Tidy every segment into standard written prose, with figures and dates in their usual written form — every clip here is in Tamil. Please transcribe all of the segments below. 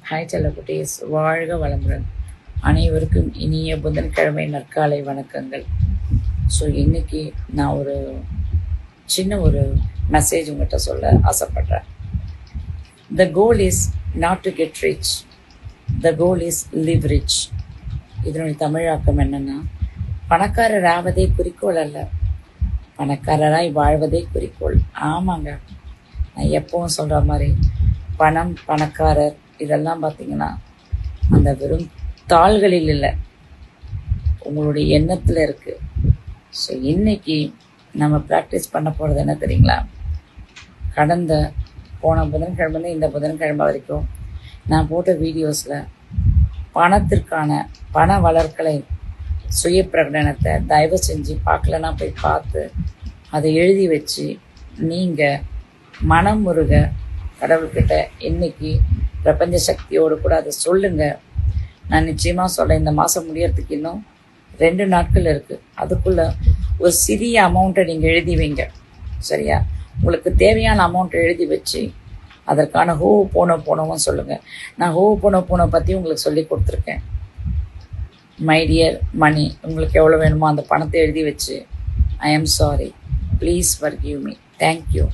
ஹாய் செல்லக்குட்டீஸ், வாழ்க வளமுடன். அனைவருக்கும் இனிய புதன்கிழமை நற்காலை வணக்கங்கள். ஸோ இன்றைக்கி நான் சின்ன மெசேஜ் உங்கள்கிட்ட சொல்ல ஆசைப்பட்றேன். The goal is not to get rich, the goal is live rich. இதனுடைய தமிழாக்கம் என்னென்னா, பணக்காரர் ஆவதே குறிக்கோள் அல்ல, பணக்காரராய் வாழ்வதே குறிக்கோள். ஆமாங்க, நான் எப்பவும் சொல்கிற மாதிரி பணம், பணக்காரர் இதெல்லாம் பார்த்திங்கன்னா அந்த வெறும் தாள்களில் இல்லை, உங்களுடைய எண்ணத்தில் இருக்குது. ஸோ இன்றைக்கி நம்ம ப்ராக்டிஸ் பண்ண போகிறது என்ன தெரியுங்களா? போன புதன்கிழமை இந்த புதன்கிழமை வரைக்கும் நான் போட்ட வீடியோஸில் பணத்திற்கான பண வளர்க்கலை சுய பிரகடனத்தை தயவு செஞ்சு பார்க்கலன்னா போய் பார்த்து அதை எழுதி வச்சு நீங்கள் மனம் முருக கடவுள்கிட்ட இன்னைக்கு பிரபஞ்ச சக்தியோடு கூட அதை சொல்லுங்கள். நான் நிச்சயமாக சொல்கிறேன், இந்த மாதம் முடியறதுக்கு இன்னும் 2 நாட்கள் இருக்குது. அதுக்குள்ளே ஒரு சிறிய அமௌண்ட்டை நீங்கள் எழுதி வைங்க, சரியா? உங்களுக்கு தேவையான அமௌண்ட்டை எழுதி வச்சு அதற்கான போனவும் சொல்லுங்கள். நான் போன பற்றி உங்களுக்கு சொல்லி கொடுத்துருக்கேன். மை டியர் மணி, உங்களுக்கு எவ்வளோ வேணுமோ அந்த பணத்தை எழுதி வச்சு I am sorry, please forgive me, thank you,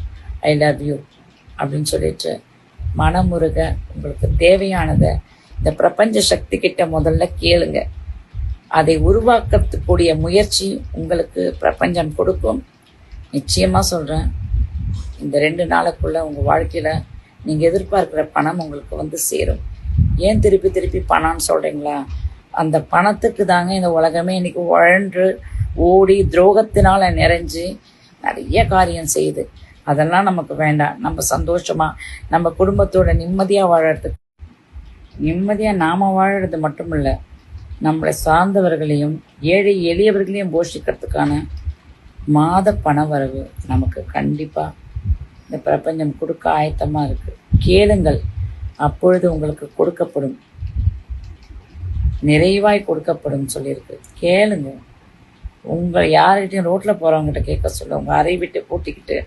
I love you அப்படின்னு சொல்லிட்டு மனமுருக உங்களுக்கு தேவையானதை இந்த பிரபஞ்ச சக்தி கிட்ட முதல்ல கேளுங்க. அதை உருவாக்கக்கூடிய முயற்சி உங்களுக்கு பிரபஞ்சம் கொடுக்கும். நிச்சயமாக சொல்கிறேன், இந்த 2 நாளுக்குள்ளே உங்கள் வாழ்க்கையில் நீங்கள் எதிர்பார்க்குற பணம் உங்களுக்கு வந்து சேரும். ஏன் திருப்பி பணம்னு சொல்கிறீங்களா? அந்த பணத்துக்கு தாங்க இந்த உலகமே இன்றைக்கி உழன்று ஓடி துரோகத்தினால் நிறைஞ்சு நிறைய காரியம் செய்யுது. அதெல்லாம் நமக்கு வேண்டாம். நம்ம சந்தோஷமாக நம்ம குடும்பத்தோட நிம்மதியாக வாழறதுக்கு, நிம்மதியாக நாம் வாழறது மட்டும் இல்லை, நம்மளை சார்ந்தவர்களையும் ஏழை எளியவர்களையும் போஷிக்கிறதுக்கான மாத பண வரவு நமக்கு கண்டிப்பாக இந்த பிரபஞ்சம் கொடுக்க ஆயத்தமாக இருக்குது. கேளுங்கள், அப்பொழுது உங்களுக்கு கொடுக்கப்படும், நிறைவாய் கொடுக்கப்படும் சொல்லியிருக்கு. கேளுங்க. உங்கள் யார்கிட்டையும் ரோட்டில் போகிறவங்ககிட்ட கேட்க சொல்ல, உங்கள் அறை விட்டு பூட்டிக்கிட்டு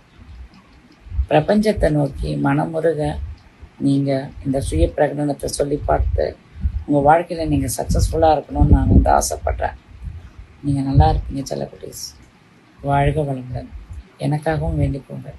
பிரபஞ்சத்தை நோக்கி மனமுருக நீங்கள் இந்த சுய பிரகடனத்தை சொல்லி பார்த்து உங்கள் வாழ்க்கையில் நீங்கள் சக்ஸஸ்ஃபுல்லாக இருக்கணும்னு நான் ஆசைப்பட்றேன். நீங்கள் நல்லா இருப்பீங்க செல்லக்குட்டீஸ். வாழ்க வளமுடன். எனக்காகவும் வேண்டிக்கோங்க.